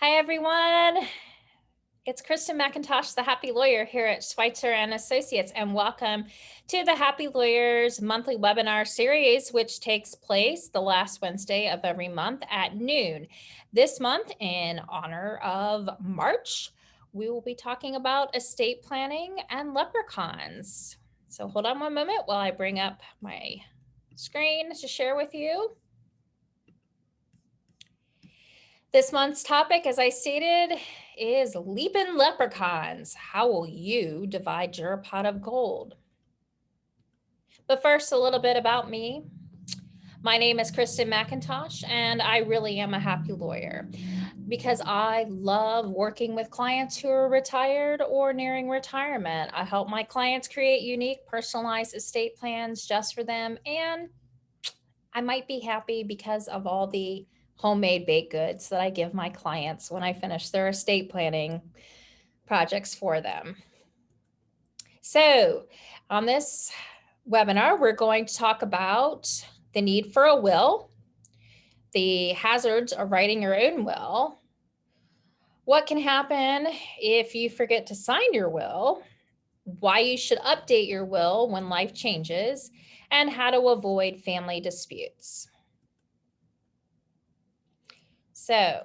Hi, everyone. It's Kristen Mackintosh, the Happy Lawyer here at Schweitzer and Associates, and welcome to the Happy Lawyers monthly webinar series, which takes place the last Wednesday of every month at noon. This month, in honor of March, we will be talking about estate planning and leprechauns. So hold on one moment while I bring up my screen to share with you. This month's topic, as I stated, is Leapin leprechauns. How will you divide your pot of gold? But first, a little bit about me. My name is Kristen Mackintosh, and I really am a happy lawyer because I love working with clients who are retired or nearing retirement. I help my clients create unique, personalized estate plans just for them, and I might be happy because of all the homemade baked goods that I give my clients when I finish their estate planning projects for them. So on this webinar, we're going to talk about the need for a will, the hazards of writing your own will, what can happen if you forget to sign your will, why you should update your will when life changes, and how to avoid family disputes. So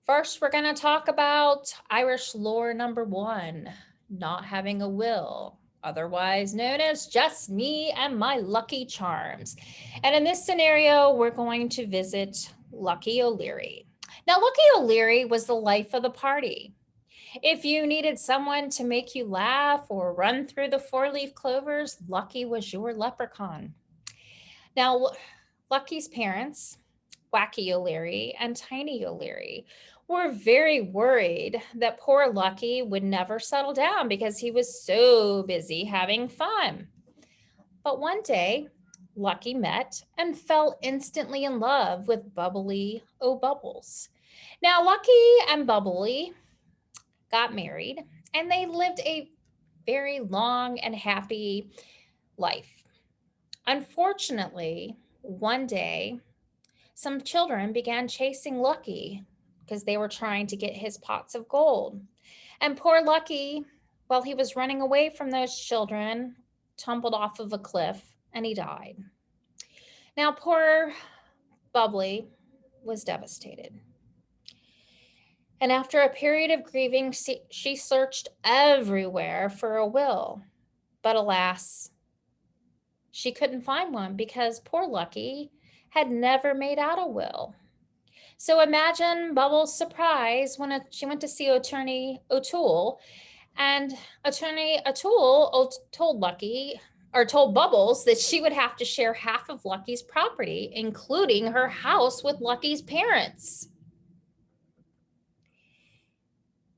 first, we're going to talk about Irish lore number 1, not having a will, otherwise known as just me and my lucky charms. And in this scenario, we're going to visit Lucky O'Leary. Now, Lucky O'Leary was the life of the party. If you needed someone to make you laugh or run through the 4-leaf clovers, Lucky was your leprechaun. Now, Lucky's parents, Wacky O'Leary and Tiny O'Leary, were very worried that poor Lucky would never settle down because he was so busy having fun. But one day, Lucky met and fell instantly in love with Bubbly O'Bubbles. Now, Lucky and Bubbly got married and they lived a very long and happy life. Unfortunately, one day, some children began chasing Lucky because they were trying to get his pots of gold. And poor Lucky, while he was running away from those children, tumbled off of a cliff and he died. Now, poor Bubbly was devastated. And after a period of grieving, she searched everywhere for a will. But alas, she couldn't find one because poor Lucky had never made out a will. So imagine Bubbles' surprise when she went to see Attorney O'Toole, and Attorney O'Toole told Bubbles that she would have to share half of Lucky's property, including her house, with Lucky's parents.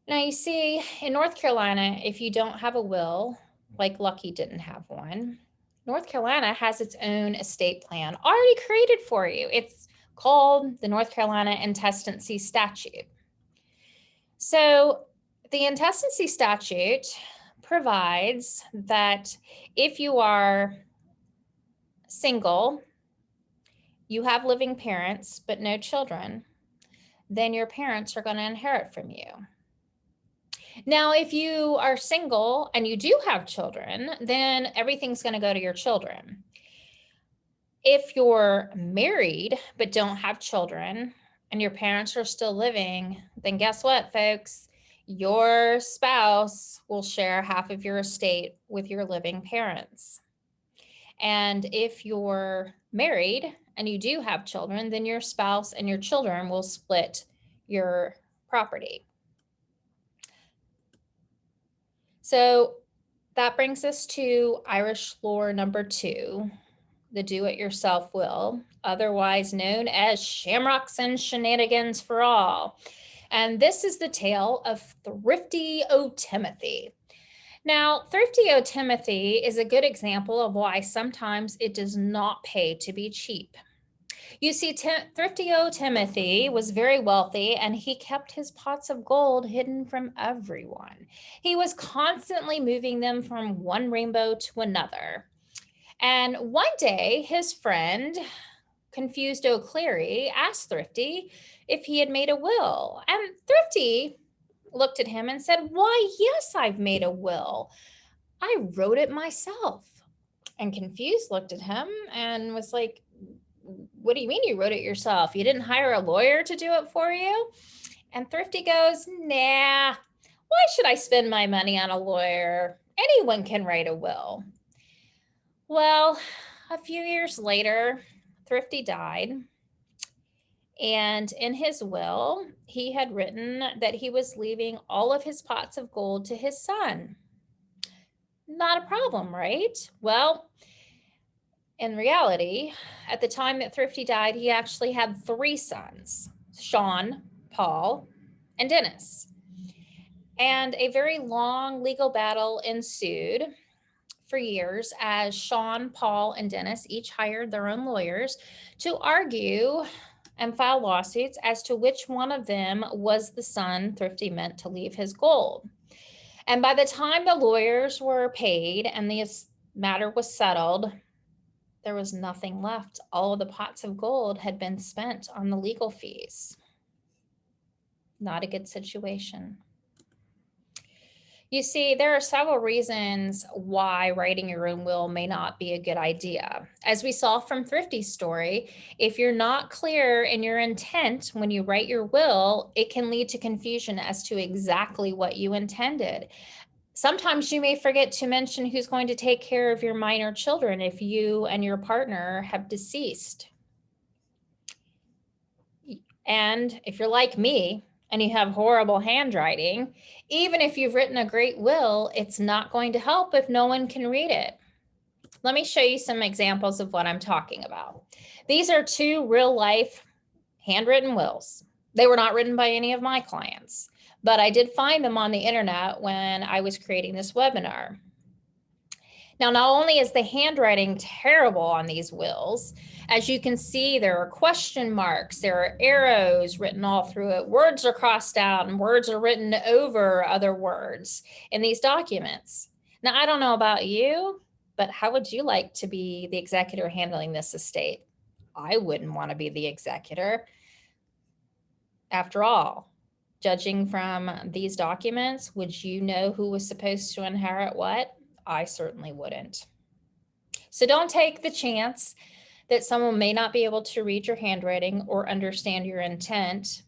Now, you see, in North Carolina, if you don't have a will, like Lucky didn't have one, North Carolina has its own estate plan already created for you. It's called the North Carolina Intestinacy Statute. So the Intestinacy Statute provides that if you are single, you have living parents, but no children, then your parents are going to inherit from you. Now, if you are single and you do have children, then everything's going to go to your children. If you're married but don't have children and your parents are still living, then guess what, folks? Your spouse will share half of your estate with your living parents. And if you're married and you do have children, then your spouse and your children will split your property. So that brings us to Irish lore number 2, the do-it-yourself will, otherwise known as Shamrocks and Shenanigans for All. And this is the tale of Thrifty O'Timothy. Now, Thrifty O'Timothy is a good example of why sometimes it does not pay to be cheap. You see, Thrifty O'Timothy was very wealthy and he kept his pots of gold hidden from everyone. He was constantly moving them from one rainbow to another. And one day, his friend confused O'Clery asked Thrifty if he had made a will. And Thrifty looked at him and said, "Why, yes, I've made a will. I wrote it myself." And Confused looked at him and was like, "What do you mean you wrote it yourself? You didn't hire a lawyer to do it for you?" And Thrifty goes, "Nah, why should I spend my money on a lawyer? Anyone can write a will." Well, a few years later, Thrifty died. And in his will, he had written that he was leaving all of his pots of gold to his son. Not a problem, right? Well, in reality, at the time that Thrifty died, he actually had 3 sons: Sean, Paul, and Dennis. And a very long legal battle ensued for years as Sean, Paul, and Dennis each hired their own lawyers to argue and file lawsuits as to which one of them was the son Thrifty meant to leave his gold. And by the time the lawyers were paid and the matter was settled, there was nothing left. All of the pots of gold had been spent on the legal fees. Not a good situation. You see, there are several reasons why writing your own will may not be a good idea. As we saw from Thrifty's story, if you're not clear in your intent when you write your will, it can lead to confusion as to exactly what you intended. Sometimes you may forget to mention who's going to take care of your minor children if you and your partner have deceased. And if you're like me and you have horrible handwriting, even if you've written a great will, it's not going to help if no one can read it. Let me show you some examples of what I'm talking about. These are 2 real-life handwritten wills. They were not written by any of my clients, but I did find them on the internet when I was creating this webinar. Now, not only is the handwriting terrible on these wills, as you can see, there are question marks, there are arrows written all through it, words are crossed out, and words are written over other words in these documents. Now, I don't know about you, but how would you like to be the executor handling this estate? I wouldn't want to be the executor. After all, judging from these documents, would you know who was supposed to inherit what? I certainly wouldn't. So don't take the chance that someone may not be able to read your handwriting or understand your intent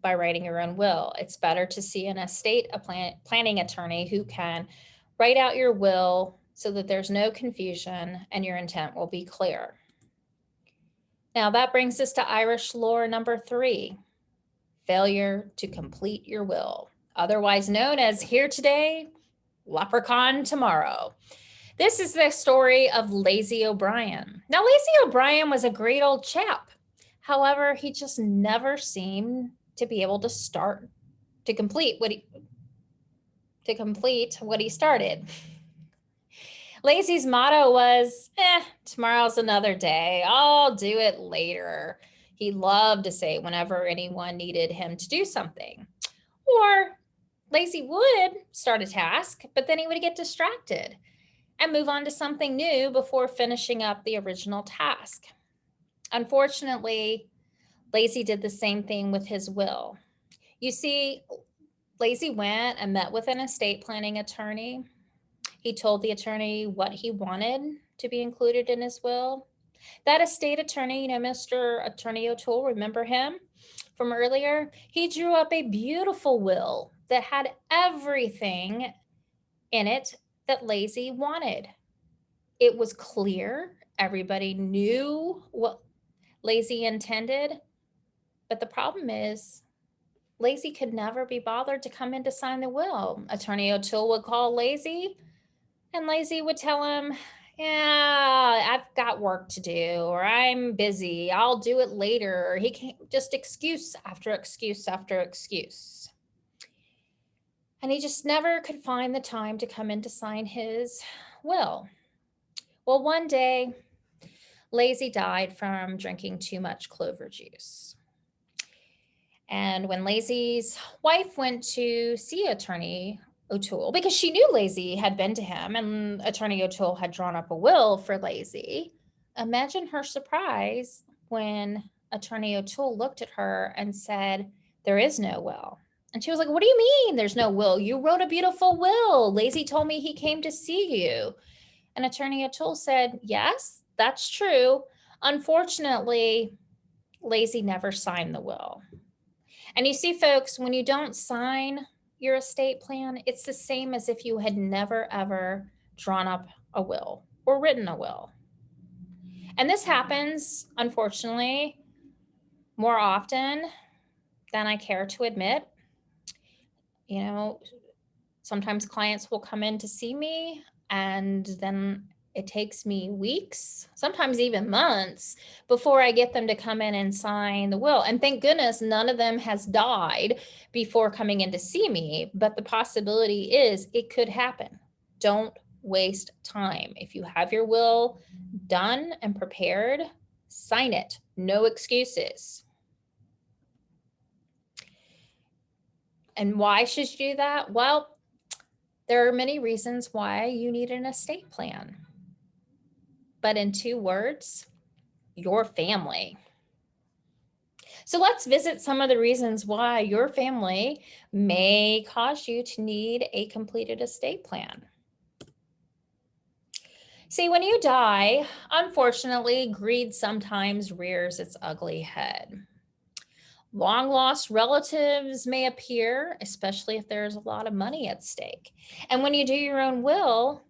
by writing your own will. It's better to see an estate planning attorney who can write out your will so that there's no confusion and your intent will be clear. Now that brings us to Irish lore number 3, failure to complete your will, otherwise known as here today, leprechaun tomorrow. This is the story of Lazy O'Brien. Now, Lazy O'Brien was a great old chap. However, he just never seemed to be able to complete what he started. Lazy's motto was, tomorrow's another day. I'll do it later. He loved to say whenever anyone needed him to do something. Or Lazy would start a task, but then he would get distracted and move on to something new before finishing up the original task. Unfortunately, Lazy did the same thing with his will. You see, Lazy went and met with an estate planning attorney. He told the attorney what he wanted to be included in his will. That estate attorney, Mr. Attorney O'Toole, remember him from earlier? He drew up a beautiful will that had everything in it that Lazy wanted. It was clear. Everybody knew what Lazy intended. But the problem is, Lazy could never be bothered to come in to sign the will. Attorney O'Toole would call Lazy, and Lazy would tell him, yeah, I've got work to do, or I'm busy, I'll do it later. Or he can't, just excuse after excuse after excuse. And he just never could find the time to come in to sign his will. Well, one day, Lazy died from drinking too much clover juice. And when Lazy's wife went to see Attorney O'Toole, because she knew Lazy had been to him and Attorney O'Toole had drawn up a will for Lazy, imagine her surprise when Attorney O'Toole looked at her and said, "There is no will." And she was like, "What do you mean there's no will? You wrote a beautiful will. Lazy told me he came to see you." And Attorney O'Toole said, "Yes, that's true. Unfortunately, Lazy never signed the will." And you see, folks, when you don't sign your estate plan, it's the same as if you had never, ever drawn up a will or written a will. And this happens, unfortunately, more often than I care to admit. You know, sometimes clients will come in to see me, and then it takes me weeks, sometimes even months, before I get them to come in and sign the will. And thank goodness none of them has died before coming in to see me, but the possibility is it could happen. Don't waste time. If you have your will done and prepared, sign it. No excuses. And why should you do that? Well, there are many reasons why you need an estate plan. But in 2 words, your family. So let's visit some of the reasons why your family may cause you to need a completed estate plan. See, when you die, unfortunately, greed sometimes rears its ugly head. Long lost relatives may appear, especially if there's a lot of money at stake. And when you do your own will,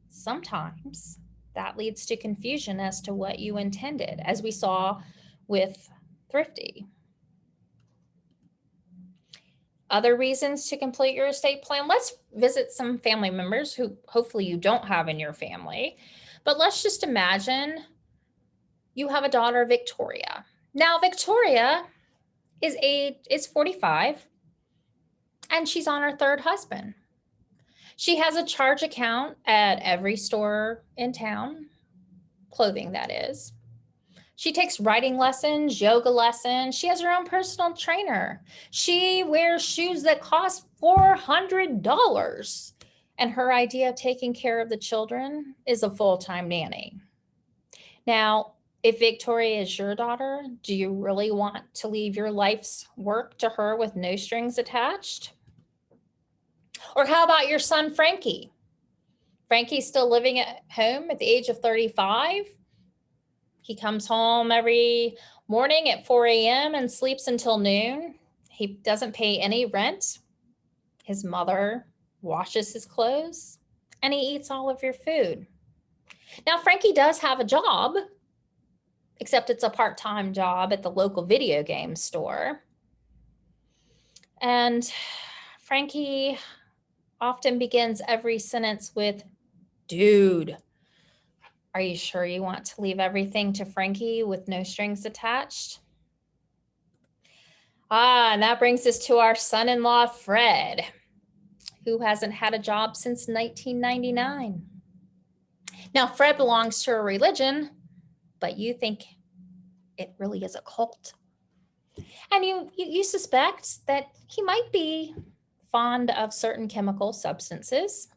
sometimes that leads to confusion as to what you intended, as we saw with Thrifty. Other reasons to complete your estate plan. Let's visit some family members who hopefully you don't have in your family. But let's just imagine you have a daughter, Victoria. Now, Victoria is 45 and she's on her 3rd husband. She has a charge account at every store in town, clothing that is. She takes writing lessons, yoga lessons. She has her own personal trainer. She wears shoes that cost $400. And her idea of taking care of the children is a full-time nanny. Now, if Victoria is your daughter, do you really want to leave your life's work to her with no strings attached? Or how about your son, Frankie? Frankie's still living at home at the age of 35. He comes home every morning at 4 a.m. and sleeps until noon. He doesn't pay any rent. His mother washes his clothes, and he eats all of your food. Now, Frankie does have a job, except it's a part-time job at the local video game store. And Frankie often begins every sentence with, "Dude, are you sure you want to leave everything to Frankie with no strings attached?" And that brings us to our son-in-law, Fred, who hasn't had a job since 1999. Now, Fred belongs to a religion, but you think it really is a cult. And you suspect that he might be fond of certain chemical substances.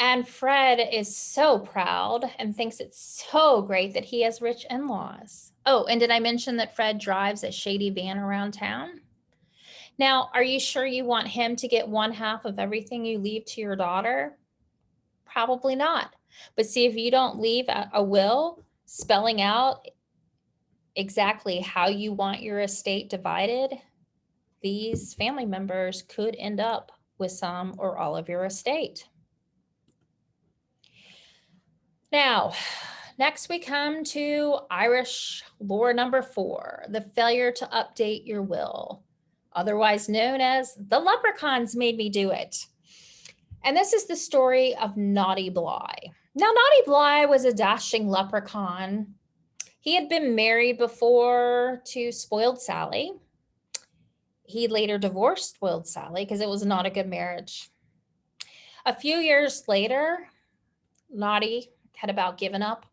And Fred is so proud and thinks it's so great that he has rich in-laws. Oh, and did I mention that Fred drives a shady van around town? Now, are you sure you want him to get 1/2 of everything you leave to your daughter? Probably not. But see, if you don't leave a will spelling out exactly how you want your estate divided, these family members could end up with some or all of your estate. Now, next we come to Irish lore number 4, the failure to update your will, otherwise known as the leprechauns made me do it. And this is the story of Naughty Bly. Now, Naughty Bly was a dashing leprechaun. He had been married before to Spoiled Sally. He later divorced Spoiled Sally because it was not a good marriage. A few years later, Naughty had about given up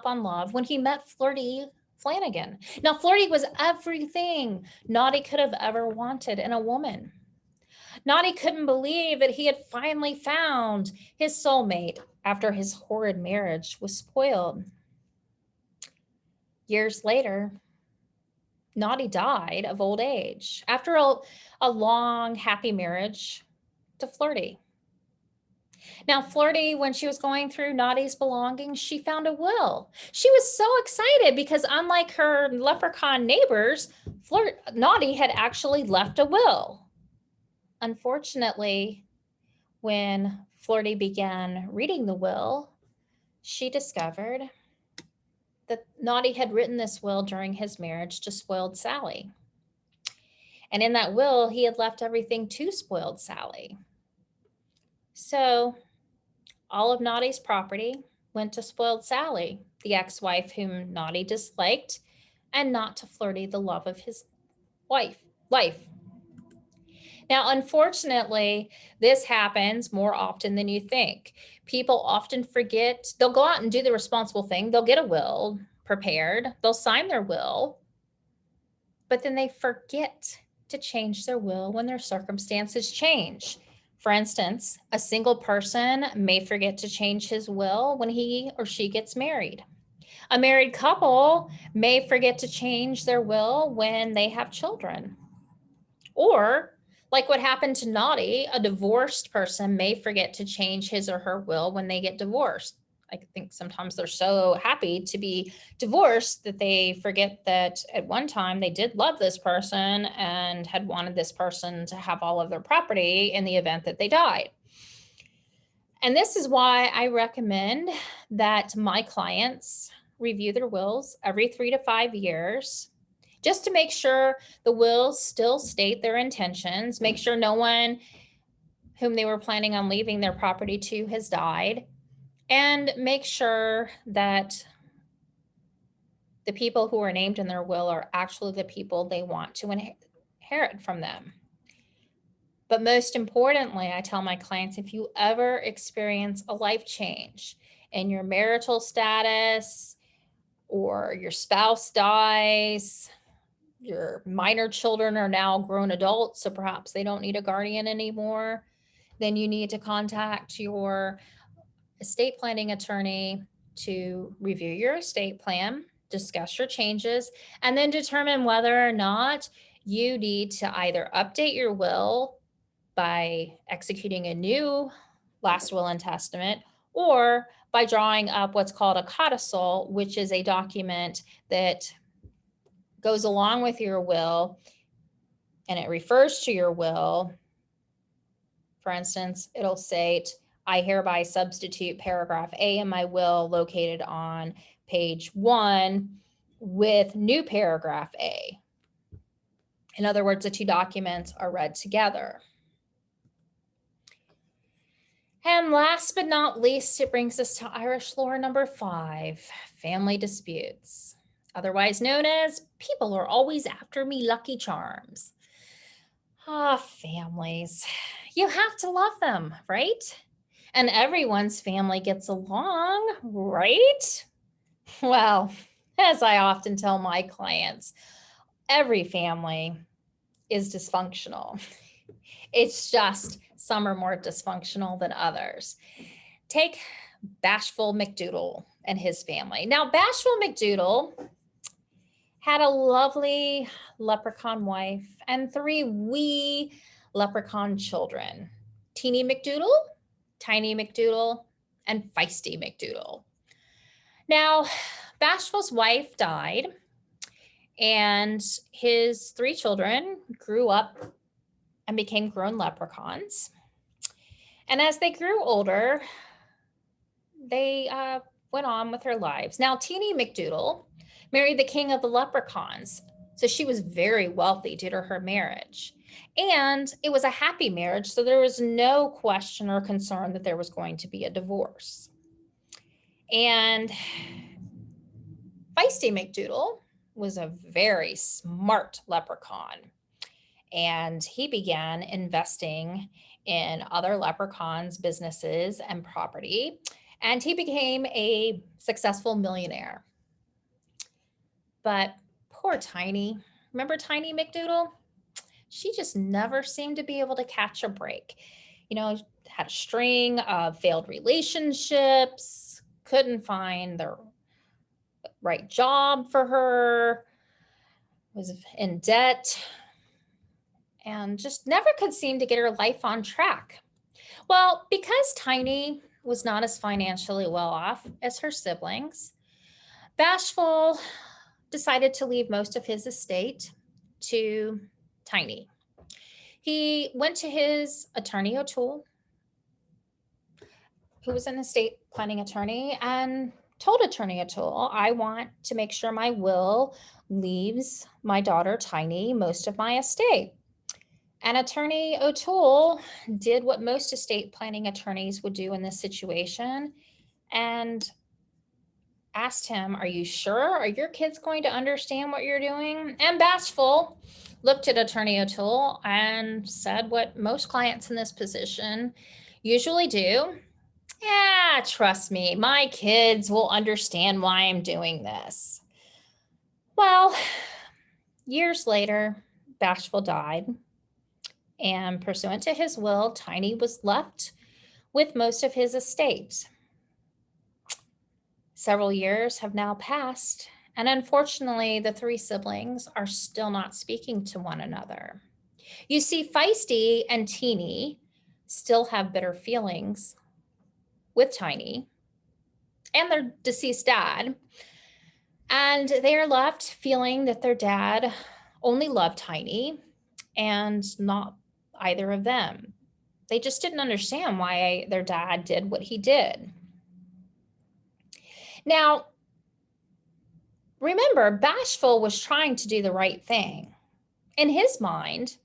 on love when he met Flirty Flanagan. Now, Flirty was everything Naughty could have ever wanted in a woman. Naughty couldn't believe that he had finally found his soulmate after his horrid marriage with Spoiled. Years later, Naughty died of old age after a long, happy marriage to Flirty. Now, Flirty, when she was going through Naughty's belongings, she found a will. She was so excited because, unlike her leprechaun neighbors, Naughty had actually left a will. Unfortunately, when Flirty began reading the will, she discovered that Naughty had written this will during his marriage to Spoiled Sally. And in that will, he had left everything to Spoiled Sally. So all of Naughty's property went to Spoiled Sally, the ex-wife whom Naughty disliked, and not to Flirty, the love of his life. Now, unfortunately, this happens more often than you think. People often forget. They'll go out and do the responsible thing. They'll get a will prepared. They'll sign their will, but then they forget to change their will when their circumstances change. For instance, a single person may forget to change his will when he or she gets married. A married couple may forget to change their will when they have children. Or, like what happened to Naughty, a divorced person may forget to change his or her will when they get divorced. I think sometimes they're so happy to be divorced that they forget that at one time they did love this person and had wanted this person to have all of their property in the event that they died. And this is why I recommend that my clients review their wills every 3 to 5 years, just to make sure the wills still state their intentions, make sure no one whom they were planning on leaving their property to has died, and make sure that the people who are named in their will are actually the people they want to inherit from them. But most importantly, I tell my clients, if you ever experience a life change in your marital status, or your spouse dies, your minor children are now grown adults, so perhaps they don't need a guardian anymore, then you need to contact your estate planning attorney to review your estate plan, discuss your changes, and then determine whether or not you need to either update your will by executing a new last will and testament, or by drawing up what's called a codicil, which is a document that goes along with your will and it refers to your will. For instance, it'll say, I hereby substitute paragraph A in my will located on page 1 with new paragraph A. In other words, the two documents are read together. And last but not least, it brings us to Irish lore number 5, family disputes, otherwise known as people are always after me lucky charms. Families. You have to love them, right? And everyone's family gets along, right? Well, as I often tell my clients, every family is dysfunctional. It's just some are more dysfunctional than others. Take Bashful McDoodle and his family. Now, Bashful McDoodle had a lovely leprechaun wife and 3 wee leprechaun children, Teeny McDoodle, Tiny McDoodle, and Feisty McDoodle. Now, Bashful's wife died, and his 3 children grew up and became grown leprechauns. And as they grew older, they went on with their lives. Now, Teeny McDoodle married the king of the leprechauns, so she was very wealthy due to her marriage. And it was a happy marriage, so there was no question or concern that there was going to be a divorce. And Feisty McDoodle was a very smart leprechaun, and he began investing in other leprechauns' businesses and property, and he became a successful millionaire. But poor Tiny, remember Tiny McDoodle? She just never seemed to be able to catch a break. You know, had a string of failed relationships, couldn't find the right job for her, was in debt, and just never could seem to get her life on track. Well, because Tiny was not as financially well off as her siblings, Bashful decided to leave most of his estate to Tiny. He went to his attorney O'Toole, who was an estate planning attorney, and told Attorney O'Toole, I want to make sure my will leaves my daughter Tiny most of my estate. And Attorney O'Toole did what most estate planning attorneys would do in this situation and asked him, are you sure? Are your kids going to understand what you're doing? And Bashful looked at Attorney O'Toole and said what most clients in this position usually do. Yeah, trust me, my kids will understand why I'm doing this. Well, years later, Bashful died, and pursuant to his will, Tiny was left with most of his estate. Several years have now passed, and unfortunately, the three siblings are still not speaking to one another. You see, Feisty and Teeny still have bitter feelings with Tiny and their deceased dad, and they are left feeling that their dad only loved Tiny and not either of them. They just didn't understand why their dad did what he did. Now, remember, Bashful was trying to do the right thing. In his mind,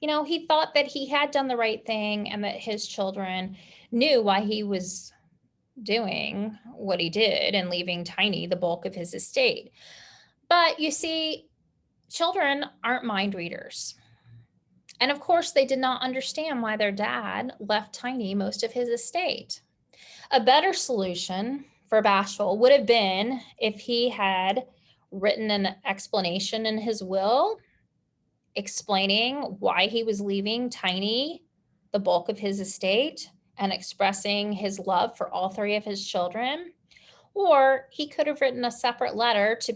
he thought that he had done the right thing and that his children knew why he was doing what he did and leaving Tiny the bulk of his estate. But you see, children aren't mind readers. And of course, they did not understand why their dad left Tiny most of his estate. A better solution for Bashful would have been if he had written an explanation in his will explaining why he was leaving Tiny the bulk of his estate and expressing his love for all three of his children. Or he could have written a separate letter to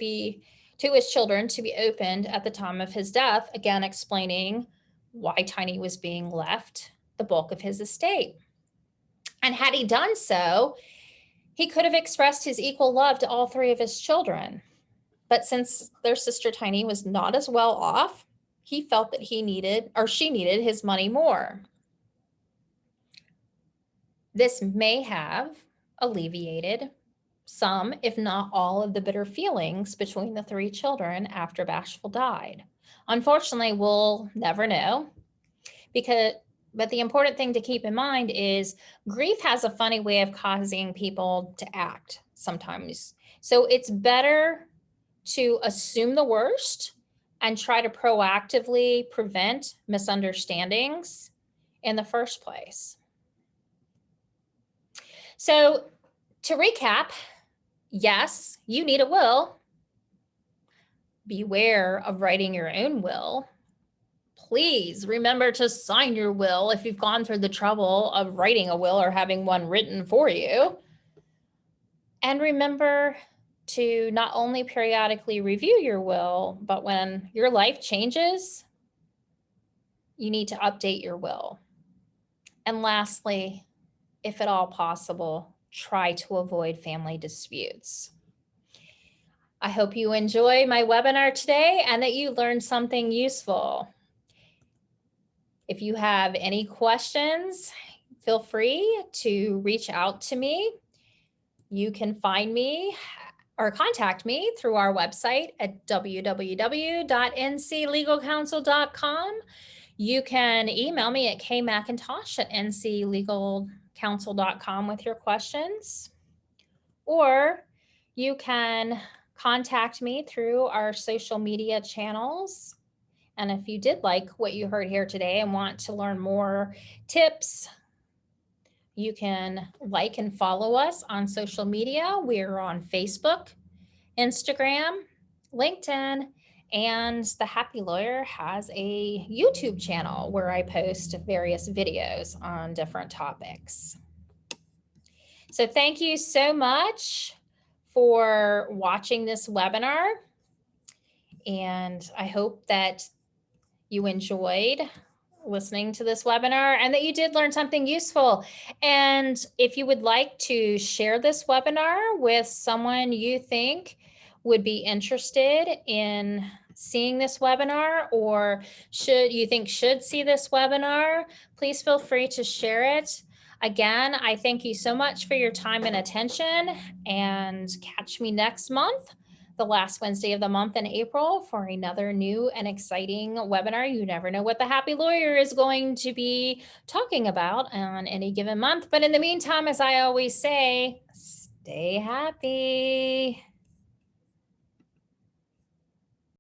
his children to be opened at the time of his death, again explaining why Tiny was being left the bulk of his estate. And had he done so, he could have expressed his equal love to all three of his children. But since their sister Tiny was not as well off, he felt that she needed his money more. This may have alleviated some, if not all, of the bitter feelings between the three children after Bashful died. Unfortunately, we'll never know, but the important thing to keep in mind is grief has a funny way of causing people to act sometimes. So it's better to assume the worst and try to proactively prevent misunderstandings in the first place. So to recap, yes, you need a will. Beware of writing your own will. Please remember to sign your will if you've gone through the trouble of writing a will or having one written for you. And remember to not only periodically review your will, but when your life changes, you need to update your will. And lastly, if at all possible, try to avoid family disputes. I hope you enjoy my webinar today and that you learned something useful. If you have any questions, feel free to reach out to me. You can find me or contact me through our website at www.nclegalcounsel.com. You can email me at kmackintosh@nclegalcounsel.com with your questions, or you can contact me through our social media channels. And if you did like what you heard here today and want to learn more tips, you can like and follow us on social media. We're on Facebook, Instagram, LinkedIn, and The Happy Lawyer has a YouTube channel where I post various videos on different topics. So thank you so much for watching this webinar. And I hope that you enjoyed listening to this webinar and that you did learn something useful. And if you would like to share this webinar with someone you think would be interested in seeing this webinar, or should see this webinar, please feel free to share it. Again, I thank you so much for your time and attention, and catch me next month, the last Wednesday of the month in April, for another new and exciting webinar. You never know what the happy lawyer is going to be talking about on any given month. But in the meantime, as I always say, stay happy.